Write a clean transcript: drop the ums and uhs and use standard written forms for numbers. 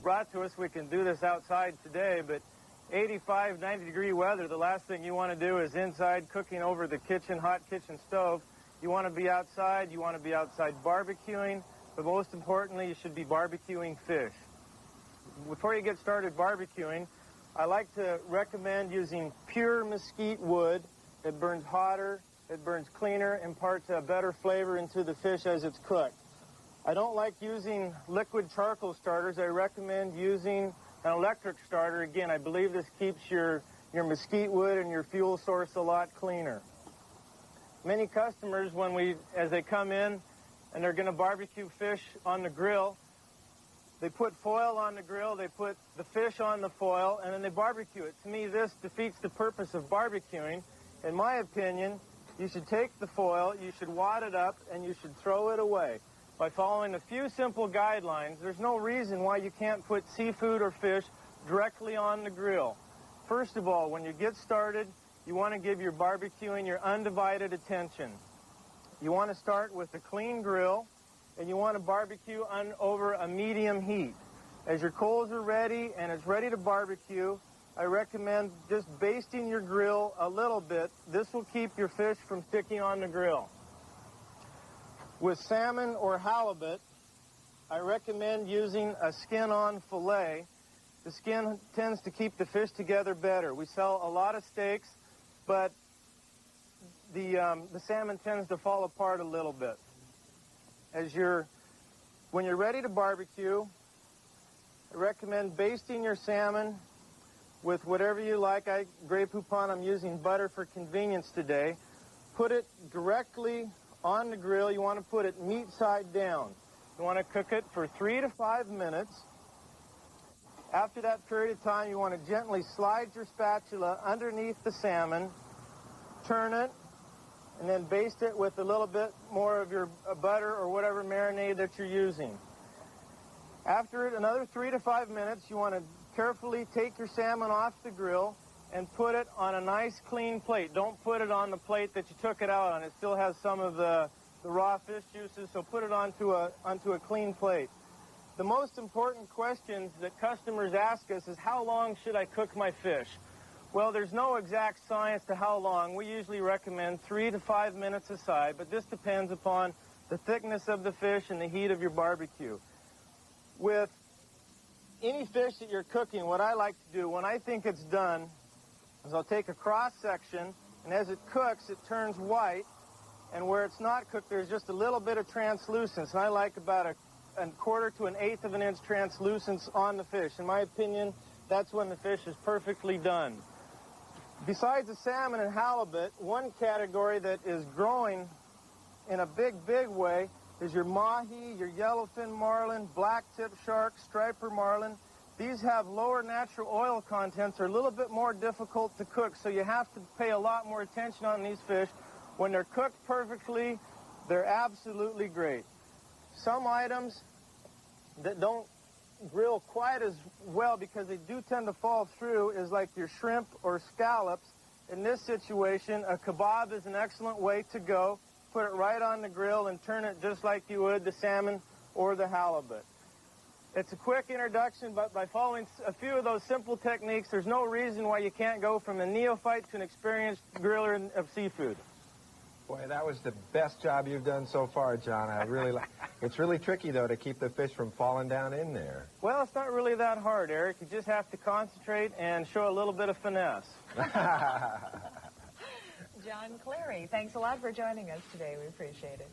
brought to us. We can do this outside today, but 85, 90-degree weather, the last thing you want to do is inside cooking over the kitchen, hot kitchen stove. You want to be outside. You want to be outside barbecuing, but most importantly, you should be barbecuing fish. Before you get started barbecuing, I like to recommend using pure mesquite wood. It burns hotter, it burns cleaner, imparts a better flavor into the fish as it's cooked. I don't like using liquid charcoal starters. I recommend using an electric starter. Again, I believe this keeps your mesquite wood and your fuel source a lot cleaner. Many customers, as they come in and they're going to barbecue fish on the grill, they put foil on the grill, they put the fish on the foil, and then they barbecue it. To me, this defeats the purpose of barbecuing. In my opinion, you should take the foil, you should wad it up, and you should throw it away. By following a few simple guidelines, there's no reason why you can't put seafood or fish directly on the grill. First of all, when you get started, you want to give your barbecuing your undivided attention. You want to start with a clean grill, and you want to barbecue over a medium heat. As your coals are ready and it's ready to barbecue, I recommend just basting your grill a little bit. This will keep your fish from sticking on the grill. With salmon or halibut, I recommend using a skin-on fillet. The skin tends to keep the fish together better. We sell a lot of steaks, but the salmon tends to fall apart a little bit. When you're ready to barbecue, I recommend basting your salmon with whatever you like. Grey Poupon, I'm using butter for convenience today. Put it directly on the grill. You want to put it meat side down. You want to cook it for 3 to 5 minutes. After that period of time, you want to gently slide your spatula underneath the salmon, turn it, and then baste it with a little bit more of your butter or whatever marinade that you're using. After another 3 to 5 minutes, you want to carefully take your salmon off the grill and put it on a nice clean plate. Don't put it on the plate that you took it out on. It still has some of the raw fish juices, so put it onto a clean plate. The most important questions that customers ask us is, how long should I cook my fish? Well, there's no exact science to how long. We usually recommend 3 to 5 minutes aside, but this depends upon the thickness of the fish and the heat of your barbecue. With any fish that you're cooking, what I like to do when I think it's done is I'll take a cross-section, and as it cooks, it turns white, and where it's not cooked, there's just a little bit of translucence, and I like about a quarter to an eighth of an inch translucence on the fish. In my opinion, that's when the fish is perfectly done. Besides the salmon and halibut, one category that is growing in a big, big way is your mahi, your yellowfin marlin, blacktip shark, striper marlin. These have lower natural oil contents, are a little bit more difficult to cook, so you have to pay a lot more attention on these fish. When they're cooked perfectly, they're absolutely great. Some items that don't grill quite as well because they do tend to fall through is like your shrimp or scallops. In this situation, a kebab is an excellent way to go. Put it right on the grill and turn it just like you would the salmon or the halibut. It's a quick introduction, but by following a few of those simple techniques, there's no reason why you can't go from a neophyte to an experienced griller of seafood. Boy, that was the best job you've done so far, John. I really like. It's really tricky, though, to keep the fish from falling down in there. Well, it's not really that hard, Eric. You just have to concentrate and show a little bit of finesse. John Cleary, thanks a lot for joining us today. We appreciate it.